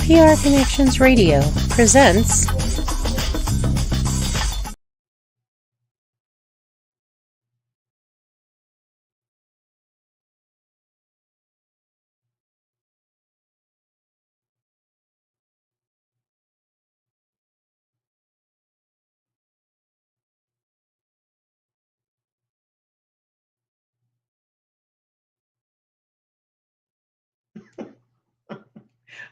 PR Connections Radio presents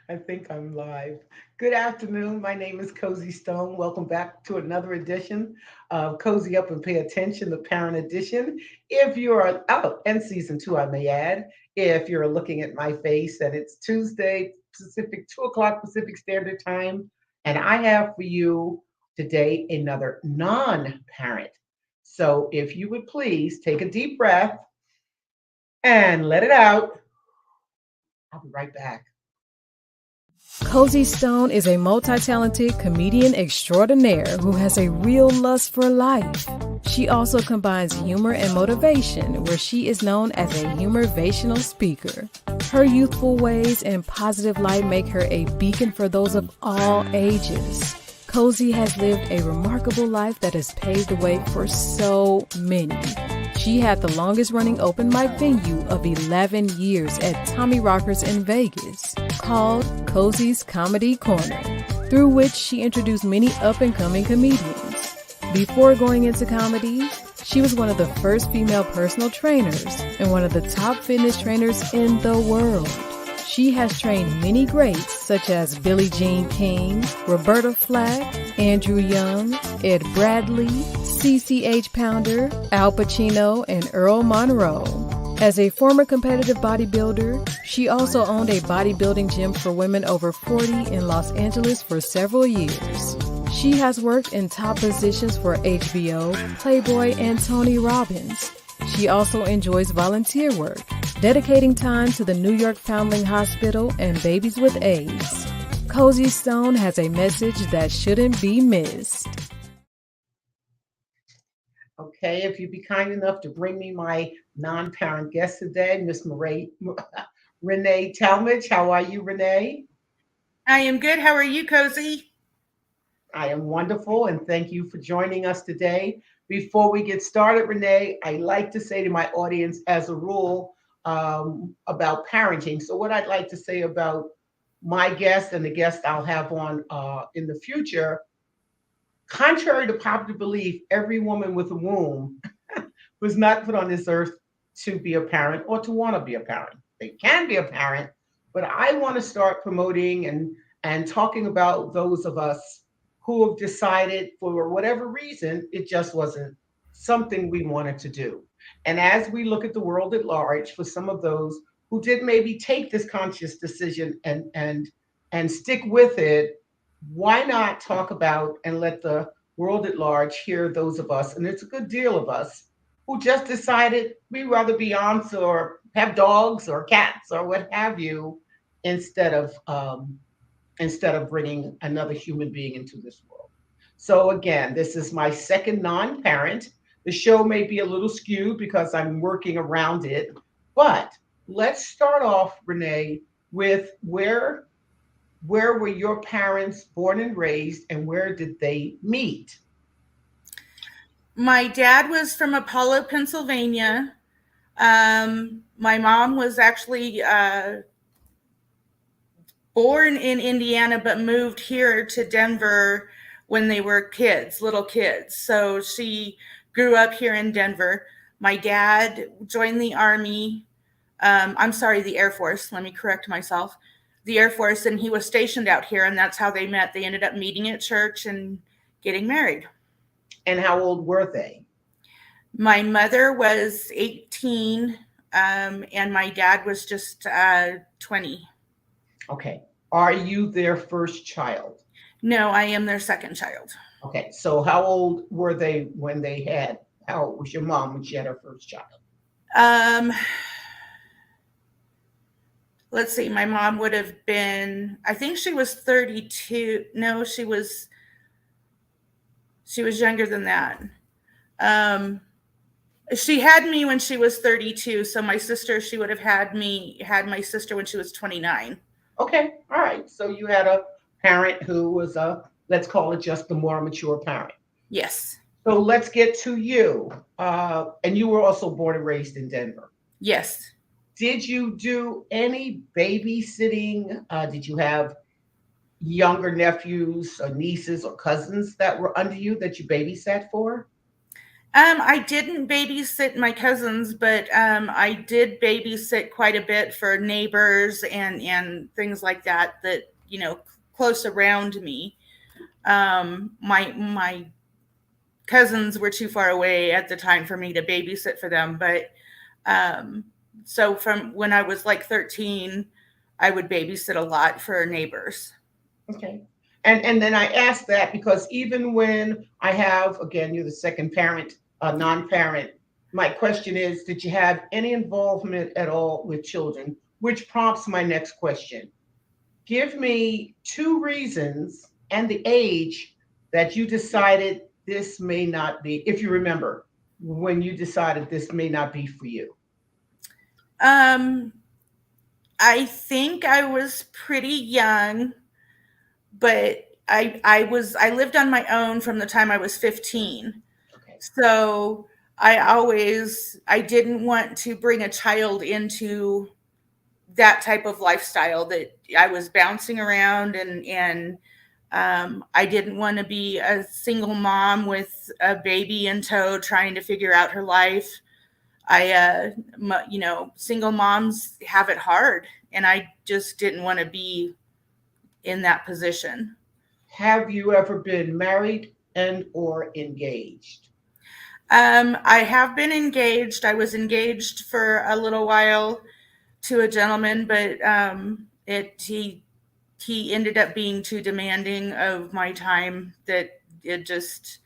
I think I'm live. Good afternoon. My name is Cozy Stone. Welcome back to another edition of Cozy Up and Pay Attention, the Parent Edition. If you're and season two, I may add, if you're looking at my face, and it's Tuesday, Pacific, 2 o'clock Pacific Standard Time, and I have for you today another non-parent. So if you would please take a deep breath and let it out. I'll be right back. Cozy Stone is a multi-talented comedian extraordinaire who has a real lust for life. She also combines humor and motivation, where she is known as a humorvational speaker. Her youthful ways and positive light make her a beacon for those of all ages. Cozy has lived a remarkable life that has paved the way for so many. She had the longest running open mic venue of 11 years at Tommy Rockers in Vegas, called Cozy's Comedy Corner, through which she introduced many up-and-coming comedians. Before going into comedy, she was one of the first female personal trainers and one of the top fitness trainers in the world. She has trained many greats such as Billie Jean King, Roberta Flack, Andrew Young, Ed Bradley, CCH Pounder, Al Pacino, and Earl Monroe. As a former competitive bodybuilder, she also owned a bodybuilding gym for women over 40 in Los Angeles for several years. She has worked in top positions for HBO, Playboy, and Tony Robbins. She also enjoys volunteer work, dedicating time to the New York Foundling Hospital and babies with AIDS. Cozy Stone has a message that shouldn't be missed. Okay, if you'd be kind enough to bring me my non-parent guest today, Miss Rene Talmadge. How are you, Rene? I am good. How are you, Cozy? I am wonderful, and thank you for joining us today. Before we get started, Renee, I like to say to my audience, as a rule, about parenting. So, what I'd like to say about my guest and the guest I'll have on in the future, contrary to popular belief, every woman with a womb was not put on this earth to be a parent or to want to be a parent. They can be a parent, but I want to start promoting and talking about those of us who have decided for whatever reason it just wasn't something we wanted to do. And as we look at the world at large, for some of those who did maybe take this conscious decision and stick with it, why not talk about and let the world at large hear those of us, and it's a good deal of us, who just decided we'd rather be aunts or have dogs or cats or what have you instead of bringing another human being into this world. So again, this is my second non-parent. The show may be a little skewed because I'm working around it, but let's start off, Renee, with where were your parents born and raised, and where did they meet? My dad was from Apollo, Pennsylvania. My mom was actually born in Indiana, but moved here to Denver when they were kids, little kids. So she grew up here in Denver. My dad joined the Army. I'm sorry, the Air Force. Let me correct myself. The Air Force, and he was stationed out here, and that's how they met. They ended up meeting at church and getting married. And how old were they? My mother was 18, and my dad was just 20. Okay. Are you their first child? No, I am their second child. Okay. So how old were they when they had, how old was your mom when she had her first child? Um, let's see, my mom would have been, I think she was 32. No, she was younger than that. Um, she had me when she was 32. So my sister, she would have had my sister when she was 29. Okay, all right. So you had a parent who was a, let's call it just a more mature parent. Yes. So let's get to you. And you were also born and raised in Denver. Yes. Did you do any babysitting? Did you have younger nephews or nieces or cousins that were under you that you babysat for? I didn't babysit my cousins, but I did babysit quite a bit for neighbors and things like that close around me. My cousins were too far away at the time for me to babysit for them, but um, so from when I was like 13, I would babysit a lot for neighbors. Okay. And then I ask that because even when I have, again, you're the second parent, non-parent, my question is, did you have any involvement at all with children? Which prompts my next question. Give me two reasons and the age that you decided this may not be, if you remember, when you decided this may not be for you. Um, I think I was pretty young, but I lived on my own from the time I was 15. Okay. So I didn't want to bring a child into that type of lifestyle that I was bouncing around, and I didn't want to be a single mom with a baby in tow trying to figure out her life. Single moms have it hard, and I just didn't want to be in that position. Have you ever been married and or engaged? I have been engaged. I was engaged for a little while to a gentleman, but he ended up being too demanding of my time that it just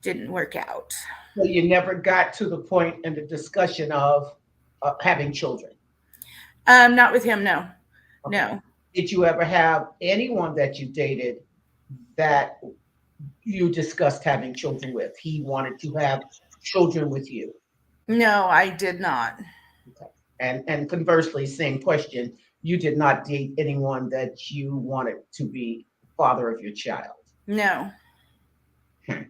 didn't work out. So you never got to the point in the discussion of having children. Not with him, no. Okay. No. Did you ever have anyone that you dated that you discussed having children with? He wanted to have children with you. No, I did not. Okay. And conversely, same question. You did not date anyone that you wanted to be father of your child. No. Hmm.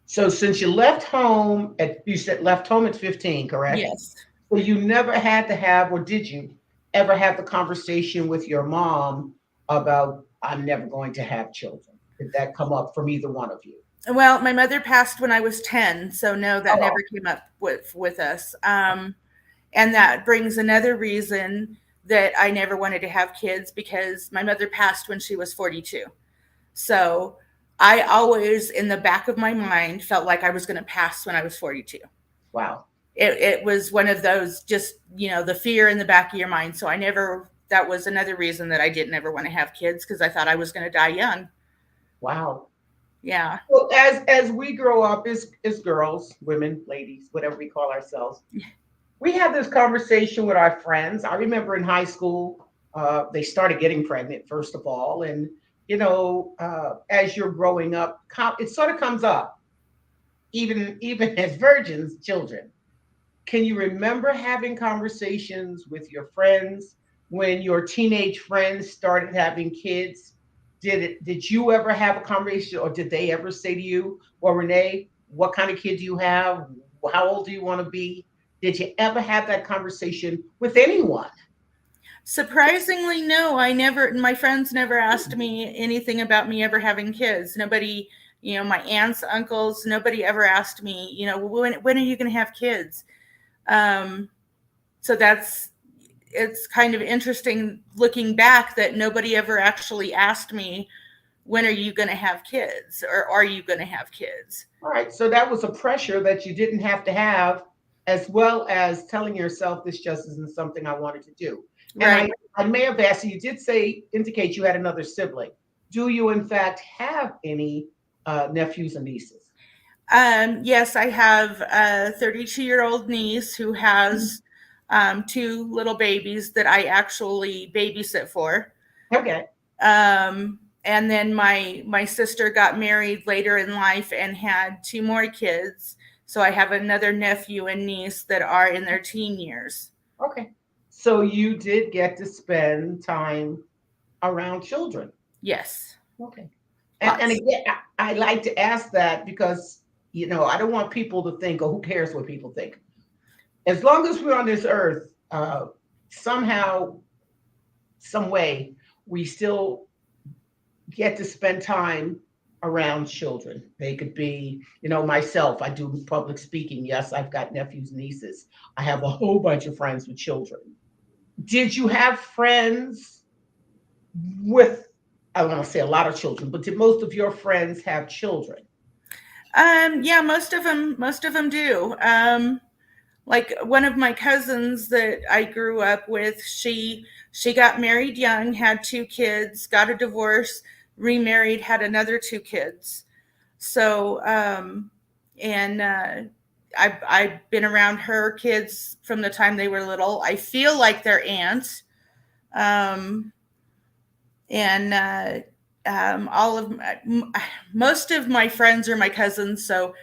So since you left home at you said left home at 15, correct? Yes. So you never had to have, or did you ever have the conversation with your mom about I'm never going to have children? Did that come up from either one of you? Well, my mother passed when I was 10, so no, that Oh, never came up with us. And that brings another reason that I never wanted to have kids, because my mother passed when she was 42. So I always, in the back of my mind, felt like I was going to pass when I was 42. wow. It was one of those, just, the fear in the back of your mind. So that was another reason that I didn't ever want to have kids, because I thought I was going to die young. Wow. Yeah. Well, as we grow up as girls, women, ladies, whatever we call ourselves, we have this conversation with our friends. I remember in high school, they started getting pregnant, first of all. And, as you're growing up, it sort of comes up, even as virgins, children. Can you remember having conversations with your friends when your teenage friends started having kids? Did you ever have a conversation, or did they ever say to you, well, Renee, what kind of kid do you have? How old do you want to be? Did you ever have that conversation with anyone? Surprisingly, no, my friends never asked me anything about me ever having kids. Nobody, my aunts, uncles, nobody ever asked me, when are you going to have kids? Um, so it's kind of interesting looking back that nobody ever actually asked me, when are you going to have kids, or are you going to have kids? All right. So that was a pressure that you didn't have to have, as well as telling yourself this just isn't something I wanted to do. And Right. I may have asked you, did indicate you had another sibling. Do you, in fact, have any nephews and nieces? Yes, I have a 32-year-old niece who has two little babies that I actually babysit for. Okay. And then my sister got married later in life and had two more kids. So I have another nephew and niece that are in their teen years. Okay. So you did get to spend time around children. Yes. Okay. And Lots. again, I like to ask that because, I don't want people to think, oh, who cares what people think? As long as we're on this earth, somehow, some way, we still get to spend time around children. They could be, myself, I do public speaking. Yes, I've got nephews, nieces. I have a whole bunch of friends with children. Did you have friends with, I want to say a lot of children, but did most of your friends have children? Yeah, most of them do. Like one of my cousins that I grew up with, she got married young, had 2 kids, got a divorce, remarried, had another 2 kids. So, and I've been around her kids from the time they were little. I feel like they're aunts. Um, and all of most of my friends are my cousins. So,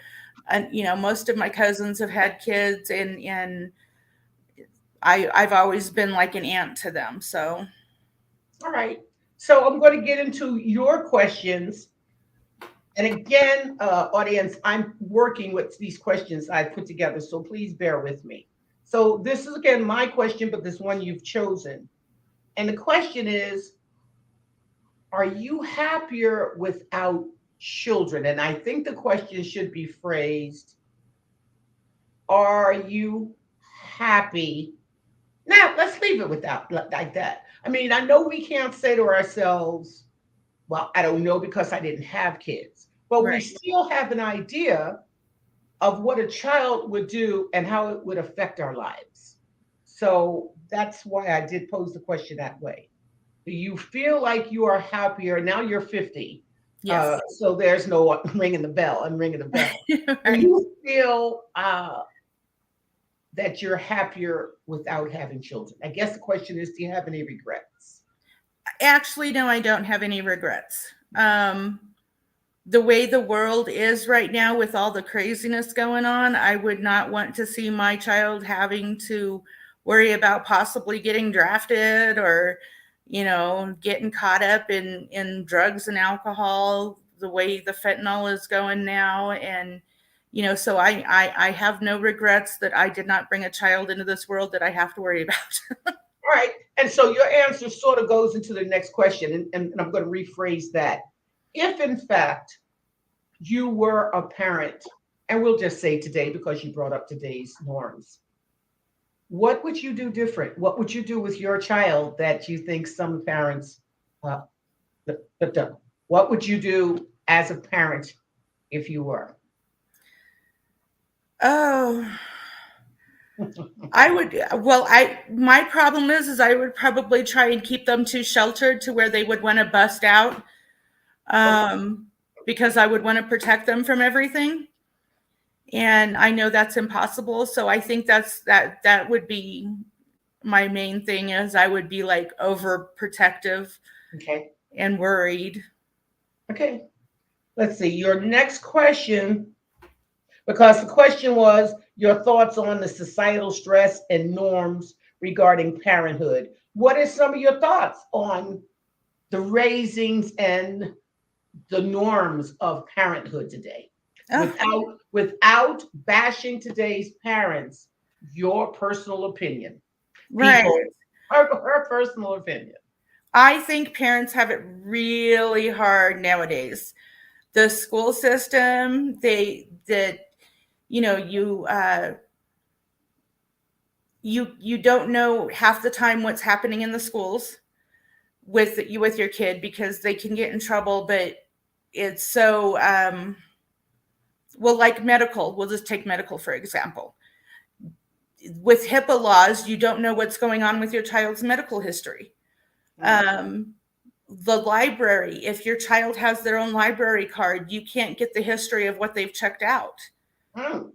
most of my cousins have had kids, and I've always been like an aunt to them. So, All right. So I'm going to get into your questions. And again, audience, I'm working with these questions I put together, so please bear with me. So this is again my question, but this one you've chosen. And the question is, are you happier without children? And I think the question should be phrased, are you happy? Now, let's leave it without like that. I mean, I know we can't say to ourselves, well, I don't know because I didn't have kids, but we right. still have an idea of what a child would do and how it would affect our lives. So that's why I did pose the question that way. Do you feel like you are happier? Now you're 50. Yes. So there's no ringing the bell. I'm ringing the bell. Do Right. you feel that you're happier without having children? I guess the question is, do you have any regrets? Actually, no, I don't have any regrets. The way the world is right now with all the craziness going on, I would not want to see my child having to worry about possibly getting drafted or, getting caught up in drugs and alcohol the way the fentanyl is going now. And, so I have no regrets that I did not bring a child into this world that I have to worry about. All right. And so your answer sort of goes into the next question, and I'm going to rephrase that. If, in fact, you were a parent, and we'll just say today because you brought up today's norms, what would you do different? What would you do with your child that you think some parents uh, don't? What would you do as a parent if you were? Oh, I would, well, my problem is I would probably try and keep them too sheltered to where they would want to bust out, Okay. because I would want to protect them from everything. And I know that's impossible. So I think that would be my main thing, is I would be like overprotective Okay. and worried. Okay. Let's see. Your next question, because the question was your thoughts on the societal stress and norms regarding parenthood. What are some of your thoughts on the raisings and the norms of parenthood today? Oh, Without bashing today's parents, your personal opinion. right. People, her personal opinion. I think parents have it really hard nowadays. The school system, you don't know half the time what's happening in the schools with your kid, because they can get in trouble. But it's so well, like medical, we'll just take medical for example. With HIPAA laws, you don't know what's going on with your child's medical history. The library, if your child has their own library card, you can't get the history of what they've checked out. Mm.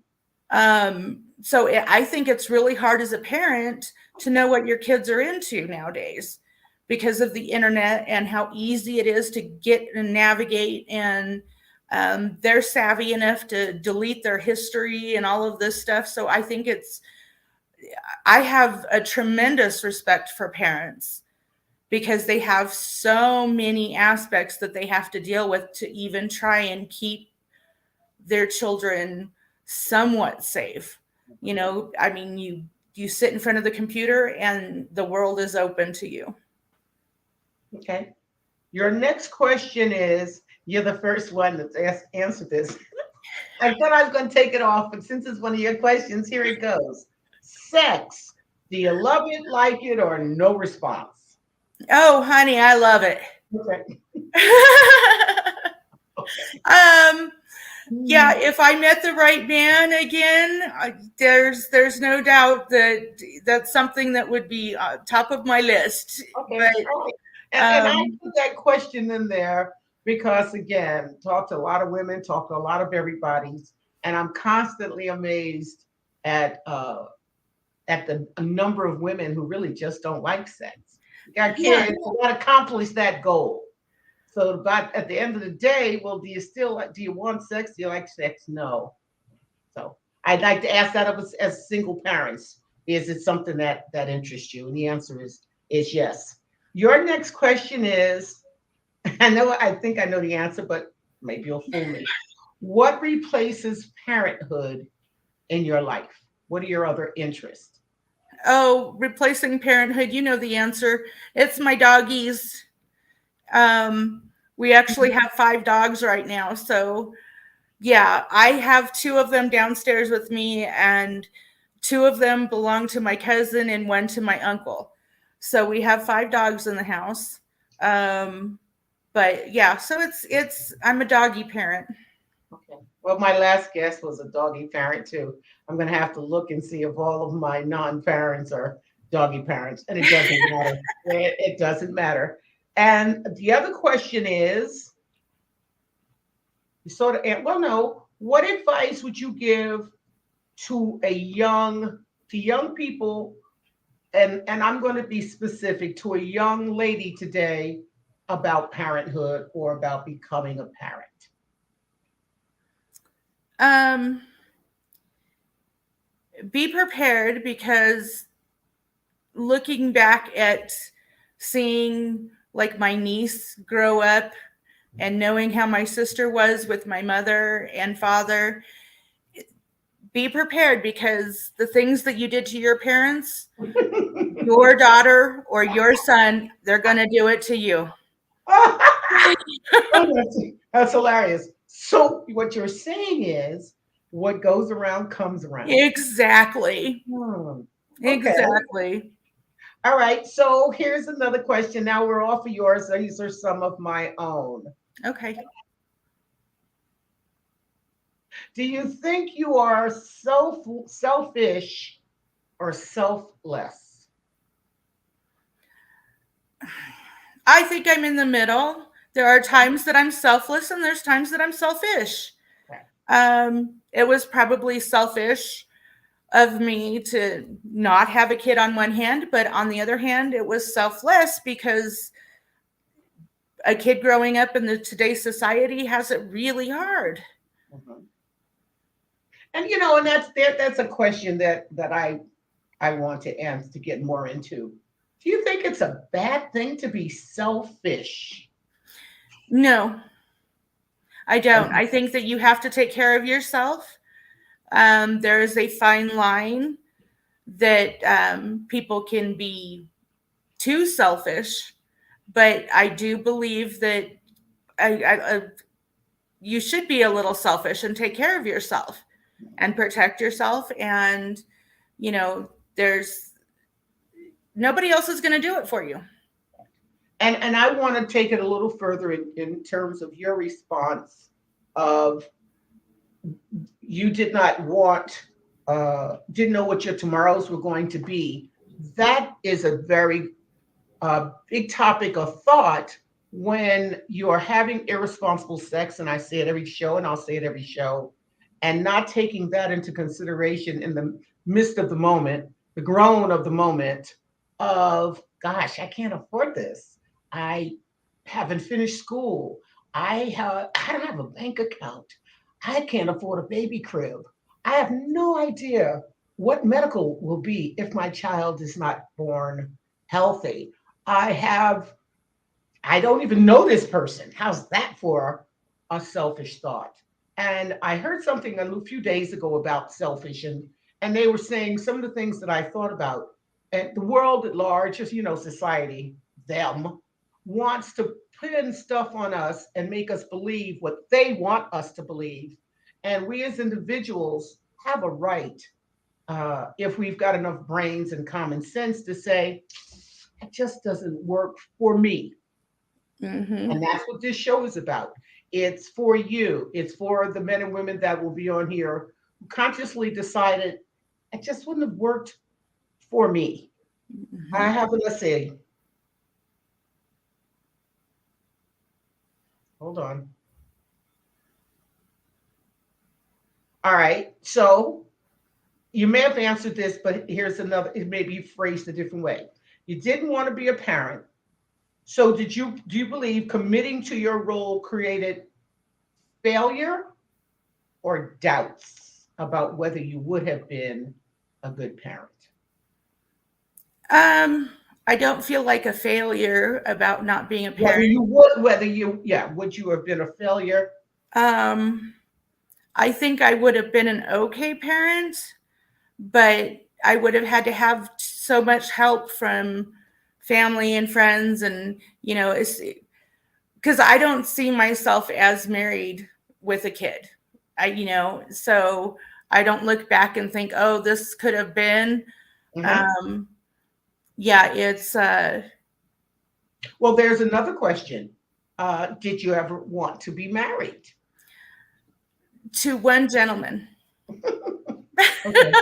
So I think it's really hard as a parent to know what your kids are into nowadays, because of the internet and how easy it is to get and navigate. And they're savvy enough to delete their history and all of this stuff. So I think I have a tremendous respect for parents because they have so many aspects that they have to deal with to even try and keep their children somewhat safe. You know, I mean, you sit in front of the computer and the world is open to you. Okay. Your next question is, you're the first one that's answered this. I thought I was going to take it off, but since it's one of your questions, here it goes. Sex. Do you love it, like it, or no response? Oh, honey, I love it. Okay. Yeah, if I met the right man again, there's no doubt that that's something that would be top of my list. Okay. But All right. And I put that question in there because, again, talk to a lot of women, talk to a lot of everybody's, and I'm constantly amazed at the number of women who really just don't like sex. You got kids, you got to accomplish that goal. So, but at the end of the day, well, do you want sex? Do you like sex? No. So I'd like to ask that of us as single parents. Is it something that interests you? And the answer is yes. Your next question is, I think I know the answer, but maybe you'll fool me. What replaces parenthood in your life? What are your other interests? oh, replacing parenthood, you know the answer. It's my doggies. We actually have 5 dogs right now. So yeah, I have 2 of them downstairs with me, and 2 of them belong to my cousin and 1 to my uncle. So we have 5 dogs in the house. But yeah, so I'm a doggy parent. Okay. Well, my last guest was a doggy parent too. I'm going to have to look and see if all of my non-parents are doggy parents, and it doesn't matter. It doesn't matter. And the other question is, well, no. What advice would you give to young people, and I'm going to be specific, to a young lady today about parenthood or about becoming a parent? Be prepared, because looking back at seeing like my niece grow up and knowing how my sister was with my mother and father, be prepared, because the things that you did to your parents, your daughter or your son, they're going to do it to you. That's hilarious. So what you're saying is, what goes around comes around. Exactly. Okay. Exactly. All right. So here's another question. Now we're off of yours. These are some of my own. Okay. Do you think you are selfish or selfless? I think I'm in the middle. There are times that I'm selfless and there's times that I'm selfish. It was probably selfish of me to not have a kid on one hand, but on the other hand, it was selfless because a kid growing up in today's society has it really hard. Mm-hmm. And that's a question that I want to answer, to get more into. Do you think it's a bad thing to be selfish? No, I don't. I think that you have to take care of yourself. There is a fine line that people can be too selfish, but I do believe that you should be a little selfish and take care of yourself and protect yourself. And, there's nobody else is going to do it for you. And I want to take it a little further in terms of your response of, you did not didn't know what your tomorrows were going to be. That is a very big topic of thought when you're having irresponsible sex, and I say it every show, and I'll say it every show, and not taking that into consideration in the midst of the moment, the groan of the moment of, gosh, I can't afford this. I haven't finished school. I don't have a bank account. I can't afford a baby crib. I have no idea what medical will be if my child is not born healthy. I don't even know this person. How's that for a selfish thought? And I heard something a few days ago about selfish, and they were saying some of the things that I thought about. And the world at large, just society, them wants to pin stuff on us and make us believe what they want us to believe. And we as individuals have a right, if we've got enough brains and common sense, to say, it just doesn't work for me. Mm-hmm. And that's what this show is about. It's for you. It's for the men and women that will be on here who consciously decided it just wouldn't have worked for me. I Mm-hmm. have, let's see, hold on. All right. So you may have answered this, but here's another, it may be phrased a different way. You didn't want to be a parent. So do you believe committing to your role created failure or doubts about whether you would have been a good parent? Um, I don't feel like a failure about not being a Whether parent. you would, whether you, yeah, would you have been a failure? Um, I think I would have been an okay parent, but I would have had to have so much help from family and friends, and it's because I don't see myself as married with a kid. So I don't look back and think, oh, this could have been. Mhm. Um, yeah, it's Well, there's another question. Did you ever want to be married? to one gentleman. Okay.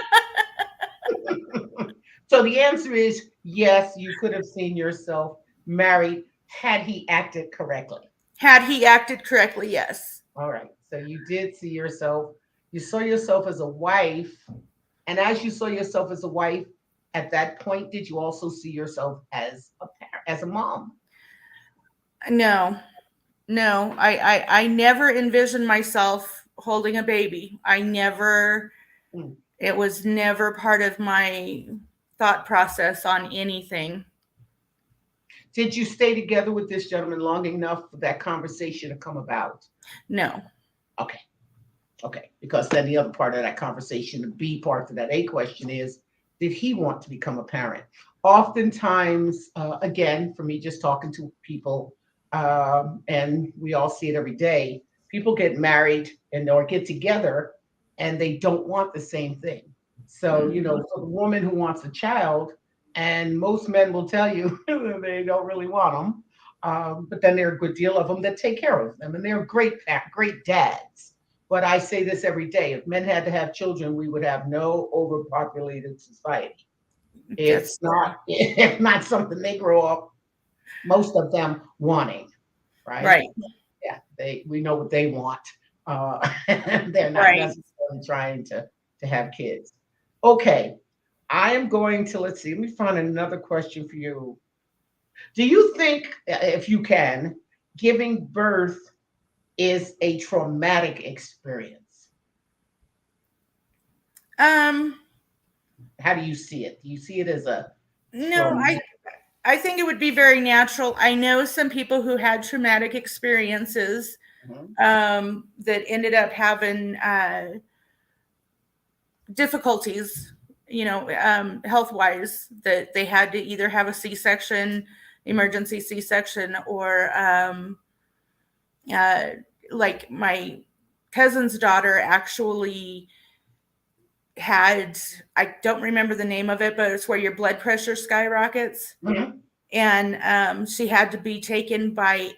So the answer is yes, you could have seen yourself married had he acted correctly. Had he acted correctly, yes. All right. So you did see yourself, you saw yourself as a wife. And as you saw yourself as a wife, at that point, did you also see yourself as a parent, as a mom? No, no, I never envisioned myself holding a baby. I never, Mm. it was never part of my thought process on anything. Did you stay together with this gentleman long enough for that conversation to come about? No. Okay. Okay. Because then the other part of that conversation, the B part to that A question is, did he want to become a parent? Oftentimes, again, for me, just talking to people, and we all see it every day, people get married and or get together and they don't want the same thing. So, Mhm. for the woman who wants a child, and most men will tell you they don't really want them, but then there are a good deal of them that take care of them, and they're great dads. But I say this every day: if men had to have children, we would have no overpopulated society. It's That's not it's not something they grow up, most of them wanting, right? right. Yeah, we know what they want. They're not Right. necessarily trying to have kids. Okay, I am going to, let's see, let me find another question for you. Do you think, if you can, giving birth is a traumatic experience? Um, How do you see it? Do you see it as a no, traumatic? I think it would be very natural. I know some people who had traumatic experiences Mhm. that ended up having difficulties, health wise, that they had to either have a C-section, emergency C-section, or uh, like my cousin's daughter actually had, I don't remember the name of it, but it's where your blood pressure skyrockets. Mhm. And she had to be taken by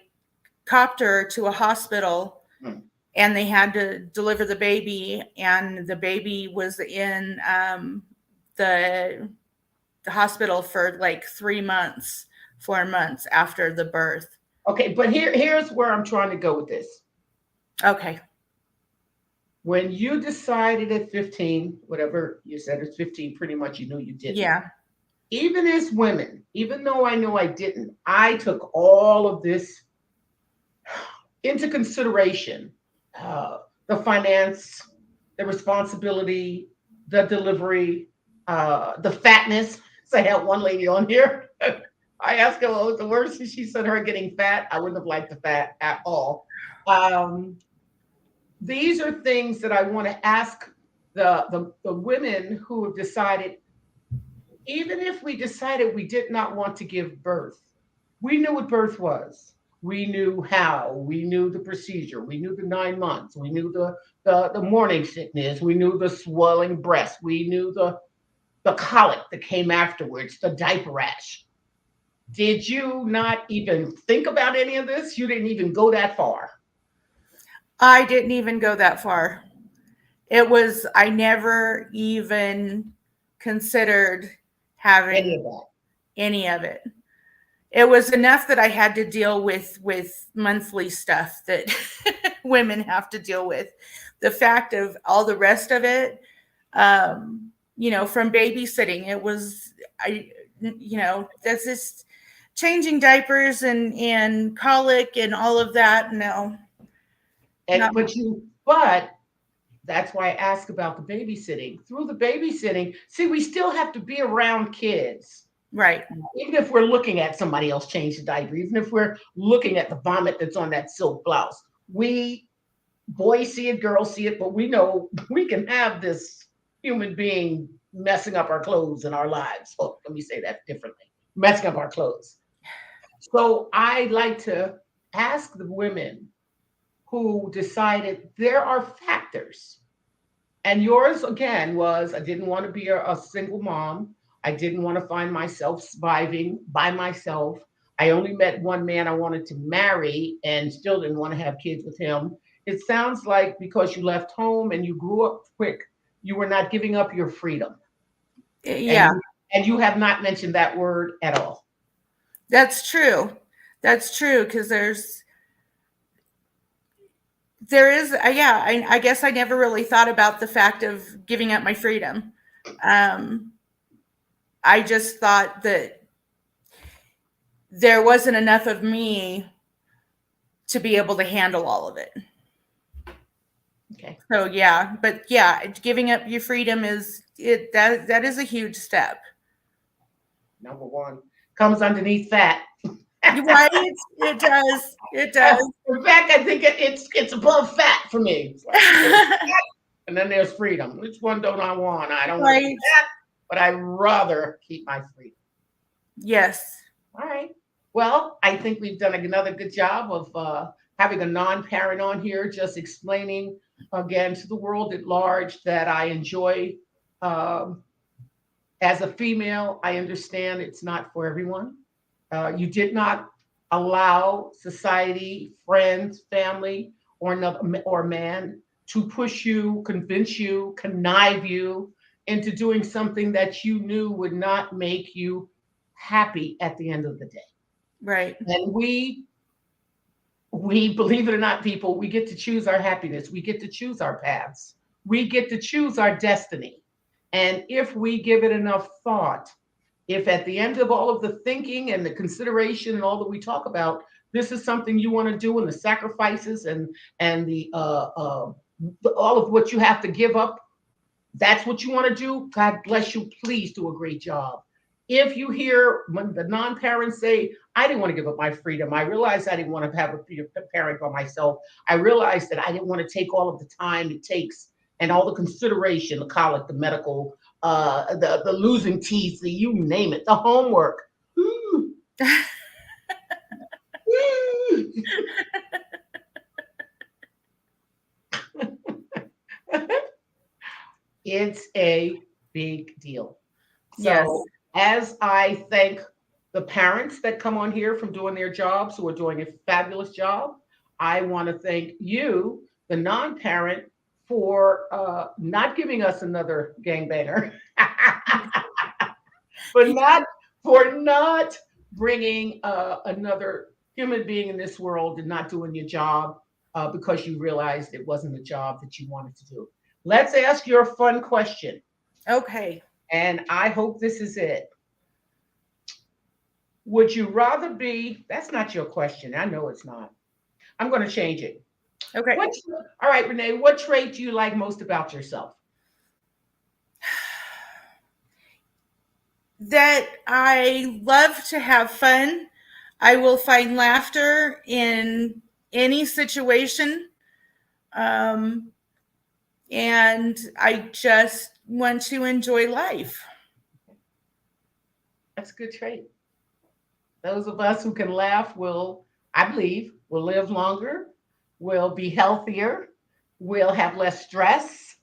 copter to a hospital, Mhm. and they had to deliver the baby, and the baby was in the, the hospital for like 3 months, 4 months after the birth. Okay, but here's where I'm trying to go with this. Okay. When you decided at 15, whatever you said at 15, pretty much you knew you didn't. Yeah. Even as women, even though I know I didn't, I took all of this into consideration, uh, the finance, the responsibility, the delivery, the fatness. So I had one lady on here. I asked her what was the worst, and she said her getting fat. I wouldn't have liked the fat at all. Um, these are things that I want to ask the women who have decided, even if we decided we did not want to give birth, we knew what birth was. We knew how. We knew the procedure. We knew the 9 months. We knew the morning sickness. We knew the swelling breast. We knew the colic that came afterwards, the diaper rash. Did you not even think about any of this? You didn't even go that far. I didn't even go that far. I never even considered Any having of that. any of it. It was enough that I had to deal with monthly stuff that women have to deal with. The fact of all the rest of it, from babysitting, that's just changing diapers and colic and all of that. No, And not but that's why I ask about the babysitting. Through the babysitting, see, we still have to be around kids. right. Even if we're looking at somebody else change the diaper, even if we're looking at the vomit that's on that silk blouse, we boys see it, girls see it, but we know we can have this human being messing up our clothes and our lives. Oh, let me say that differently. Messing up our clothes. So I like to ask the women who decided there are factors. And yours again was I didn't want to be a single mom. I didn't want to find myself surviving by myself. I only met one man I wanted to marry and still didn't want to have kids with him. It sounds like because you left home and you grew up quick, you were not giving up your freedom. And Yeah, and you have not mentioned that word at all. that's true. That's true because there is, yeah, I guess I never really thought about the fact of giving up my freedom. Um, I just thought that there wasn't enough of me to be able to handle all of it. Okay. So yeah, but yeah, giving up your freedom that is a huge step. Number one comes underneath that. Right? It does. It does. In fact, I think it's above fat for me. It's like, and then there's freedom. Which one don't I want? I don't want to be Right. that, but I'd rather keep my freedom. Yes. All right. Well, I think we've done another good job of having a non-parent on here, just explaining again to the world at large that I enjoy. Um, as a female, I understand it's not for everyone. You did not allow society, friends, family, or another or man to push you, convince you, connive you into doing something that you knew would not make you happy at the end of the day. Right. And we believe it or not, people, we get to choose our happiness. We get to choose our paths. We get to choose our destiny. And if we give it enough thought, if at the end of all of the thinking and the consideration and all that we talk about, this is something you want to do, and the sacrifices and all of what you have to give up, that's what you want to do. God bless you. Please do a great job. If you hear when the non-parents say, I didn't want to give up my freedom. I realized I didn't want to have a parent by myself. I realized that I didn't want to take all of the time it takes and all the consideration, the colic, the medical, the losing teeth, the you name it, the homework. It's a big deal. Yes. So as I thank the parents that come on here from doing their jobs, who are doing a fabulous job, I want to thank you, the non-parent, for not giving us another gangbanger, but not for not bringing another human being in this world and not doing your job because you realized it wasn't a job that you wanted to do. Let's ask you a fun question. Okay. And I hope this is it. Would you rather be, that's not your question. I know it's not. I'm going to change it. Okay. All right, Renee, what trait do you like most about yourself? that I love to have fun. I will find laughter in any situation. Um, and I just want to enjoy life. That's a good trait. Those of us who can laugh will, I believe, will live longer, will be healthier, will have less stress,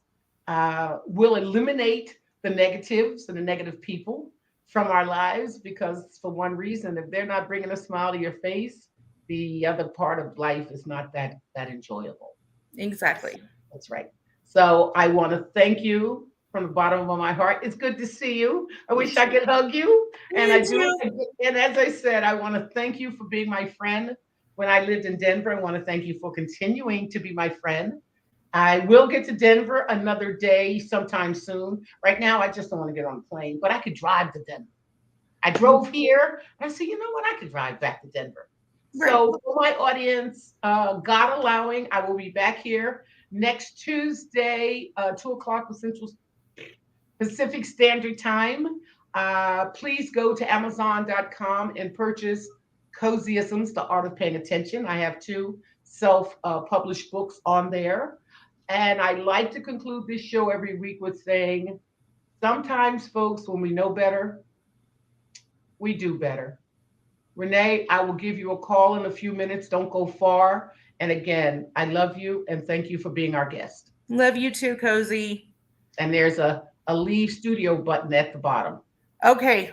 will eliminate the negatives and the negative people from our lives because, for one reason, if they're not bringing a smile to your face, the other part of life is not that enjoyable. Exactly. That's right. So I want to thank you from the bottom of my heart. It's good to see you. I wish I could hug you. And Me I do. too. And as I said, I want to thank you for being my friend when I lived in Denver. I want to thank you for continuing to be my friend. I will get to Denver another day sometime soon. Right now, I just don't want to get on a plane, but I could drive to Denver. I drove here and I said, you know what? I could drive back to Denver. Right. So for my audience, God allowing, I will be back here next Tuesday, 2 o'clock Pacific Standard Time. Please go to Amazon.com and purchase Cozyisms, The Art of Paying Attention. I have 2 self-published books on there. And I like to conclude this show every week with saying, sometimes, folks, when we know better, we do better. Rene, I will give you a call in a few minutes. Don't go far. And again, I love you and thank you for being our guest. Love you too, Cozy. And there's a leave studio button at the bottom. Okay.